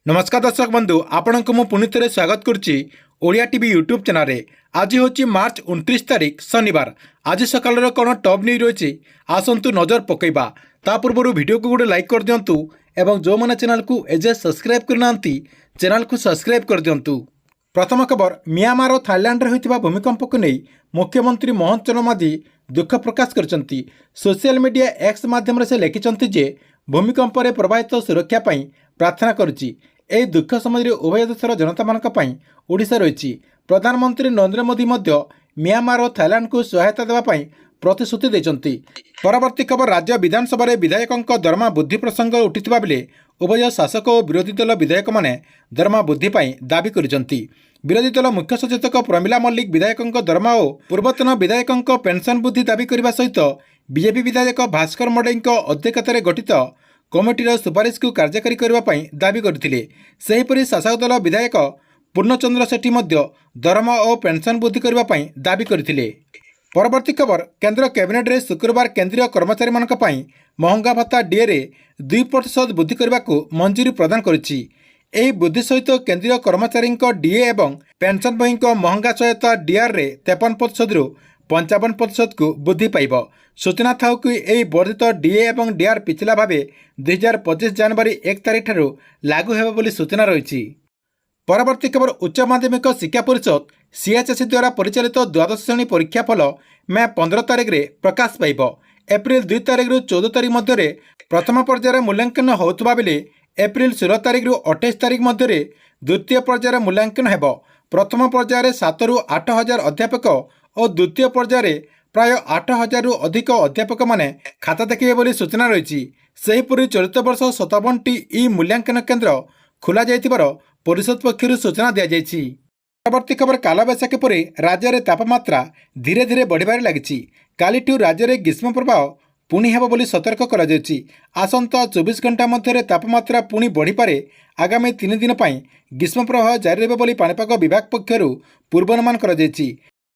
नमस्कार दर्शक बंधु आपण को पुणी थे स्वागत करुच्ची ओडिया टीवी यूट्यूब चैनल रे। आज हूँ मार्च 29 तारीख शनिवार। आज सकाल कौन टॉप न्यूज रही आसतु नजर पकईबा। ता पूर्व वीडियो को गोटे लाइक कर दिंतु एवं जो मैंने चैनल को एजे सब्सक्राइब करना चैनल को सब्सक्राइब कर दिंतु। प्रथम खबर म्यांमार और थाईलैंड रे होइतिबा भूमिकंप को नहीं मुख्यमंत्री मोहन चरमादी दुख प्रकाश करछंती। सोशल मीडिया एक्स माध्यम से लिखिछंती जे भूमिकंप रे प्रभावित सुरक्षा पाई प्रार्थना करुच्ची। एही दुख समय उभय देशर जनता मानक पाई ओडिशा रही। प्रधानमंत्री नरेंद्र मोदी मध्य म्यांमार और थाईलैंड को सहायता देवा पाई प्रतिश्रुति देछंती। परवर्ती खबर राज्य विधानसभा विधायकों दरमा वृद्धि प्रसंग उठिथिबा बेले उभय शासक और विरोधी दल विधायक माने दरमा वृद्धि पाई दाबी करिसंती। विरोधी दल मुख्य सचेतक प्रमिला मल्लिक विधायकों दरमा और पूर्वतन विधायकों पेंशन वृद्धि दाबी करने सहित बीजेपी विधायक भास्कर मडई अध्यक्षतार गठित कमिटीर सुपारिश को कार्यकारी करने दाबी करथिले। सेहीपरि शासक दल विधायक पूर्णचंद्र सेठी मध्य दरमा और पेंशन वृद्धि करने दाबी करथिले। परवर्ती खबर केंद्र कैबिनेट रे शुक्रवार केंद्रीय कर्मचारी मानक पई महंगा भत्ता डीए रे 2% वृद्धि करने को मंजूरी प्रदान करिछि। एही वृद्धि सहित केंद्रीय कर्मचारी डीए एवं पेंशन बही महंगा सहायता डीआर रे 53% रु 55% को वृद्धि पाइब। सूचना था कि यह वर्धित डीए एवं डीआर पिछला भाव 2025 जनवरी 1 तारीख ठारू लागू हेब बोली सूचना रही। परवर्ती खबर उच्च माध्यमिक शिक्षा परिषद सीएचएसई द्वारा परिचालित द्वादश श्रेणी परीक्षाफल मे 15 तारीख रे प्रकाश पाइब। एप्रिल 2 तारीख रु 14 तारीख मध्य प्रथम पर्यायर मूल्यांकन होउतबा बेले एप्रिल 16 तारीख रु 28 तारीख मध्य द्वितीय पर्यायर मूल्यांकन हेब। प्रथम पर्यायर 7 रु 8 हजार अध्यापक और द्वितीय पर्यायर प्राय 8,000 रु अधिक अध्यापक माने खाता देखिए बोली सूचना रही। सेहीपरि चलित वर्ष 57टी ई मूल्यांकन केन्द्र खोल जाइथिबार परिषद पक्षर सूचना दी जाइछि। परवर्ती खबर कालबैशाखी पर राज्य में तापमात्रा धीरे धीरे बढ़िबार लागिछि। कालिठू राज्य में ग्रीष्म प्रभाव पुणी हेब बोली सतर्क करा जाइछि। आसंता 24 घंटा मध्य तापमात्रा पुणी बढ़िपारे। आगामी 3 दिन पर ग्रीष्म प्रभाव जारी रहिबो बोली पाणीपाग विभाग पक्षर पूर्वानुमान करा जाइछि।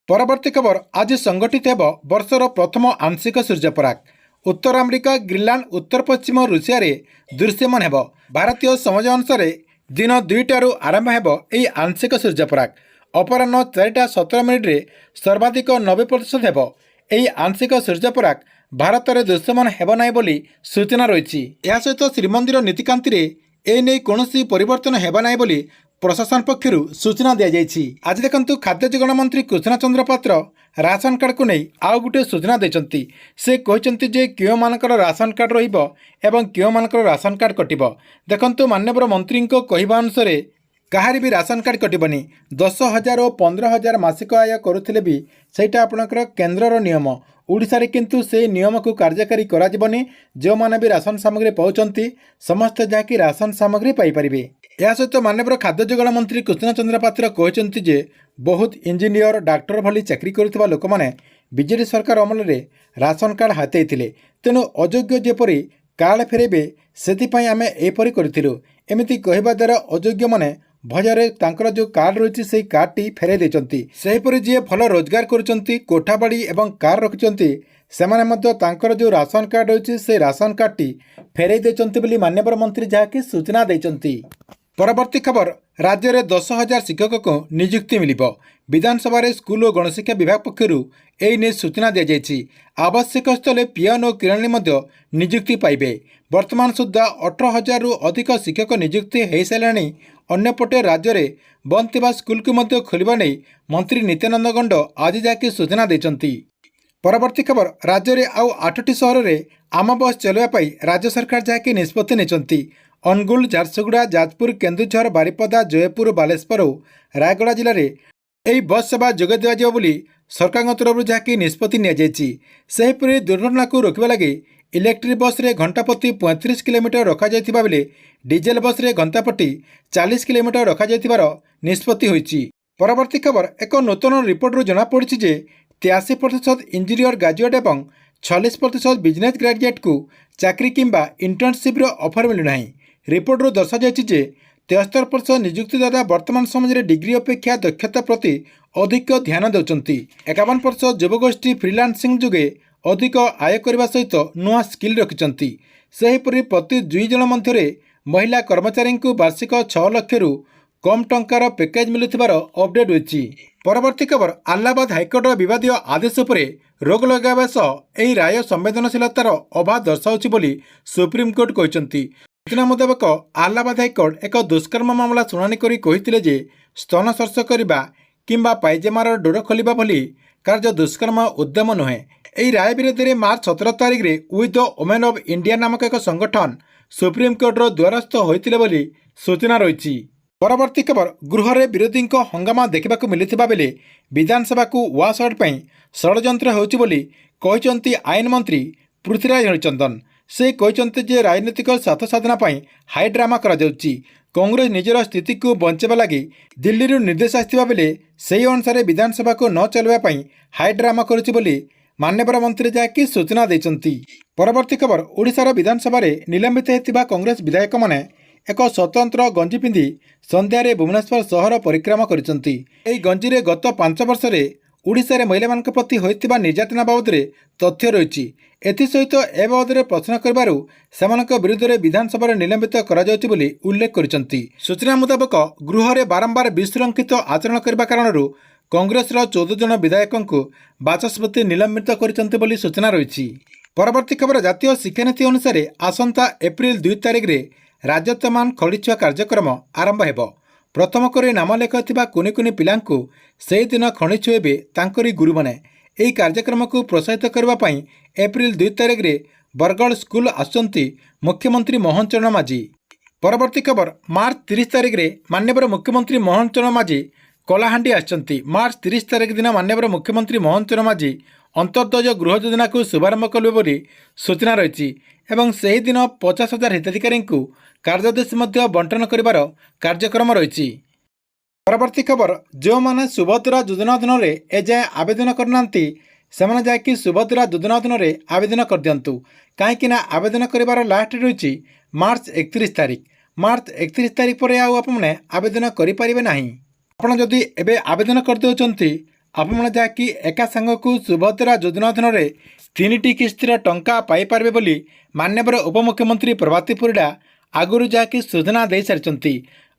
परवर्ती खबर आज संगठित हेब वर्षर प्रथम आंशिक सूर्यपराग। उत्तर अमेरिका ग्रीनलैंड उत्तर पश्चिम रूसिया रे दृश्यमान हेब। भारतीय समय अनुसार दिन 2टारू आरंभ हेब एही आंशिक सूर्यपराग। अपराह्न 4:17 रे सर्वाधिक 90% हेब। एही आंशिक सूर्यपराग भारत में दृश्यमान हेब नाही बोली सूचना रही। या सहित श्रीमंदिर नीतिकांति रे एने कौनसी परिवर्तन हेब नाही बोली प्रशासन पक्षर सूचना दी जाइछि। आज देखंतु खाद्य जोगाण मंत्री कृष्ण चंद्र पात्र राशन कार्ड को नहीं आउ गोटे सूचना देछंती। से कहते जे क्यों मानकर राशन कार्ड रहिबो एवं क्यों मानकर राशन कार्ड कटिबो। देखंतु माननीय मंत्री कहवा अनुसार कहारी भी राशन कार्ड कटबनी। 10,000 और 15,000 मासिक आय करुथिले भी सेटा आपणकर केन्द्रर नियम। ओडिशा रे किंतु से नियम को कार्यकारी करा जिवनी। जो माने भी राशन सामग्री पाउचंती समस्त जाकि राशन सामग्री पाई परिबे। या सहित माननीय खाद्य जोगाण मंत्री कृष्ण चंद्र पात्र कहते जे बहुत इंजीनियर डाक्टर भली चाकरी करुवा लोक मैंने बीजेडी सरकार अमल में राशन कार्ड हाथेइथिले। तेणु अयोग्य जेपरी कार्ड फेरेबे सेतिपाई आमे एपरी करिथिलु। एमिति कहवा द्वारा अयोग्य माने भजरे तांकर जो कार्ड रही से कार्डटी फेरे देचंती। सेहीपरि जे भल रोजगार करुचंती कोठाबाड़ी एवं कार रखिचंती सेमाने मध्य तांकर जो राशन कार्ड रही से राशन कार्डटी फेरे देचंती बोली माननीय मंत्री जहाँकि सूचना देचंती। परवर्ती खबर राज्य में 10,000 शिक्षक को नियुक्ति मिलिब। विधानसभा स्कूल और गणशिक्षा विभाग पक्षर एने सूचना दी जाइछि। आवश्यक स्थले पियन और किराणी मध्य नियुक्ति पाइबे। वर्तमान सुधा 18,000 रु अधिक शिक्षक नियुक्ति हो सारे। अन्यपटे राज्य में बंद थिबा स्कूल को मध्य खोलिबा नै मंत्री नित्यानंद गंड आज जाके सूचना देछंती। परवर्ती खबर राज्य में आउ 8टी सहर में आम बस चलवाई राज्य सरकार जहाँकि निष्पत्ति नेचंती। अनुगुल झारसुगुड़ा जाजपुर केन्दुझर बारिपदा जयपुर बालेश्वर और रायगड़ा जिले में यही बस सेवा जोगाई दिज्व बोली सरकार तरफ जहाँकि निष्पत्ति निहीपरि दुर्घटना को रोकवा लगी इलेक्ट्रिक बस रे घंटाप्रति 35 किलोमीटर रखा जाइथिबा बेले डीजेल बस रे घंटाप्रति 40 किलोमीटर रखा जाइथिबार निष्पत्ति होइछि। परवर्ती खबर एक नूतन रिपोर्ट रु जना पड़िछि जे 83% इंजीनियर ग्रेजुएट एवं 46% बिजनेस ग्रेजुएट को चाकरी किंबा इंटर्नशिप रो ऑफर मिलुना। रिपोर्ट रु दर्शाଯାଇଛି जे 73% नियुक्तिदाता वर्तमान समय डिग्री अपेक्षा दक्षता प्रति अधिक ध्यान देउछंती। 51% युवगोष्ठी फ्रीलांसिंग जुगे अधिक आय करने सहित नुआ स्किल रखिंट। सेहीपरि प्रति 2 जन मध्य महिला कर्मचारी को वार्षिक 6 लाख रु कम टंकार पैकेज मिलुथिबार अपडेट होईछि। परवर्ती खबर इलाहाबाद हाइकोर्ट विवादीय आदेश उपरे रोक लगाइबा सह एही राय संवेदनशीलतार अभाव दर्शाउछि बोली सुप्रीमकोर्ट कहिसंति। सूचना मुताबक इलाहाबाद हाइकोर्ट एक दुष्कर्म मामला शुणाणी करी कहिथिले जे स्तन स्पर्श करबा किंबा पायजामार डोर खोलिबा भली कार्य दुष्कर्म उद्यम नुहे। एही राय विरोध में मार्च 17 तारिख रे we the women of India नामक एक संगठन सुप्रीमकोर्टर द्वारस्थ होइतिले बोली सूचना रही। परवर्ती खबर गृह रे विरोधी हंगामा देखा मिलता बेले विधानसभा को वाशआउट पर षड्यंत्र होउछि बोली कहिसंति आईन मंत्री पृथ्वीराज हरिचंदन। से कहिसंति जे राजनीतिक स्वार्थ साधना पर हाई ड्रामा करा जाउछि। कांग्रेस निजर स्थिति को बंचाइबा लगी दिल्ली निर्देश आसिबा बेले सेही अनुसार विधानसभा को न चलवा हाई ड्रामा करुछि बोली मान्यवर मंत्री जाकि सूचना देइचंती। परवर्ती खबर ओडिशार विधानसभा रे निलंबित हेतिबा कांग्रेस विधायक माने एक स्वतंत्र गंजी पिंधि संध्यारे भुवनेश्वर सहर परिक्रमा करिसंती। एही गंजी रे गत 5 वर्ष रे ओडिशा रे महिला मानक प्रति होइतिबा निर्यातना बाबद रे तथ्य रहिछि। एथि सहित ए बाबद रे प्रश्न करबारु सेमानक विरुद्ध रे विधानसभा रे निलंबित करा जाउछि बोली उल्लेख करिसंती। सूचना मुताबक गृह रे बारंबार विशृंखलित आचरण करबा कारणरू कांग्रेस 14 जन विधायकों को बाचस्पति निलंबित करिसंती बोली सूचना रही। परवर्ती खबर जातीय शिक्षानीति अनुसार आसंता एप्रिल 2 तारिख रे राज्यत्मान खड़ीछुआ कार्यक्रम आरंभ हेब। प्रथम करे नाम लेखा कुनि कुनि पिलांकु सेही दिन खणी छुएबे तांकरी गुरु बने। एही कार्यक्रम को प्रोत्साहित करबा पई एप्रिल 2 तारिख रे बरगढ़ स्कूल आसंती मुख्यमंत्री मोहन चरण माझी। परवर्ती खबर मार्च 30 तारिख रे माननीय मुख्यमंत्री मोहन चरण माझी कलाहांडी आसंती। मार्च 30 तारिख दिन माननीय मुख्यमंत्री मोहन चरण माझी अंत्योदय गृह योजना को शुभारंभ कले बोली सूचना रही। एवं सही दिन 50,000 हिताधिकारी को कार्यादेश बंटन कर कार्यक्रम रही। परवर्ती खबर जो मैंने सुभद्रा योजना अधीन में एजाए आवेदन करना से जाकि सुभद्रा योजना अधीन में आवेदन कर दिंतु कहीं आवेदन कर लास्ट रही मार्च 31 तारिख। मार्च 31 तारिख पर आपने आवेदन करें ना। आपड़ जदि एबे आवेदन करदे आपण जहाँकि एका सांग को सुभद्रा योजना अधीन में 3टी किस्तिर टंका पाइपारे बोली मान्यवर उपमुख्यमंत्री प्रभाती परिडा आगुरी जहाँकि सूचना दे सारी।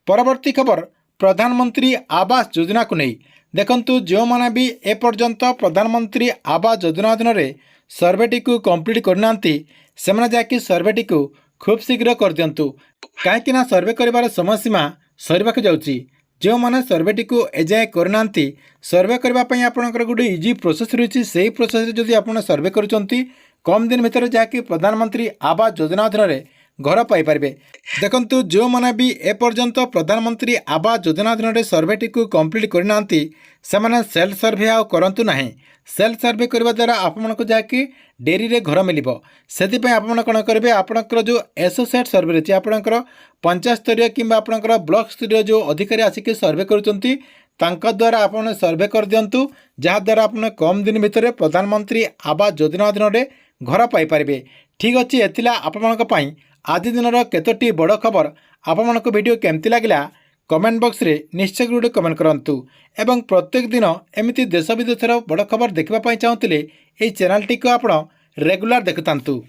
परवर्ती खबर प्रधानमंत्री आवास योजना को नहीं देखंतु जो माने भी एपर्यंत प्रधानमंत्री आवास योजना अधीन में सर्वेटी को कंप्लीट करना से जहाँकि सर्वेटी को खूब शीघ्र कर दिंतु कहीं सर्वे कर समय सीमा सर जाऊँगी। जो मैंने सर्वेटी को एजाए करना सर्वे करने आपंकर गोटे इजी प्रोसेस रही। से प्रोसेस जदि आप सर्वे कर कम दिन भीतर जहाँकि प्रधानमंत्री आवास योजना अधीन में घर पाइपर। देखंतु जो मैंने भी एपर्यंत प्रधानमंत्री आवास योजना अधीन में सर्वेटी को कंप्लीट करना से सेल्फ सर्वे आउ करंतु नाही। सेल्फ सर्वे करने द्वारा आपको जहाँकि डेरी रे घर मिल से आप कौन करेंगे आपंकर जो एसोसिएट सर्वे रही आपंकर पंचायत स्तरीय कि आपंकर ब्लॉक स्तरीय जो अधिकारी आसिक सर्वे कर द्वारा आप सर्वे कर दिंतु जहाद्वारा आप कम दिन भितर प्रधानमंत्री आवास योजना अधीन में घर पाइपर। ठीक अच्छे एथिला आपण आज दिन केतोटी बड़ खबर आपण वीडियो केमती लगिला कमेंट बॉक्स रे निश्चय गोटे कमेंट करंतु एवं प्रत्येक दिन एमती देश विदेशर बड़ खबर देखा चाहूँगे ये चैनल टी को आप रेगुलर देखुतांतु।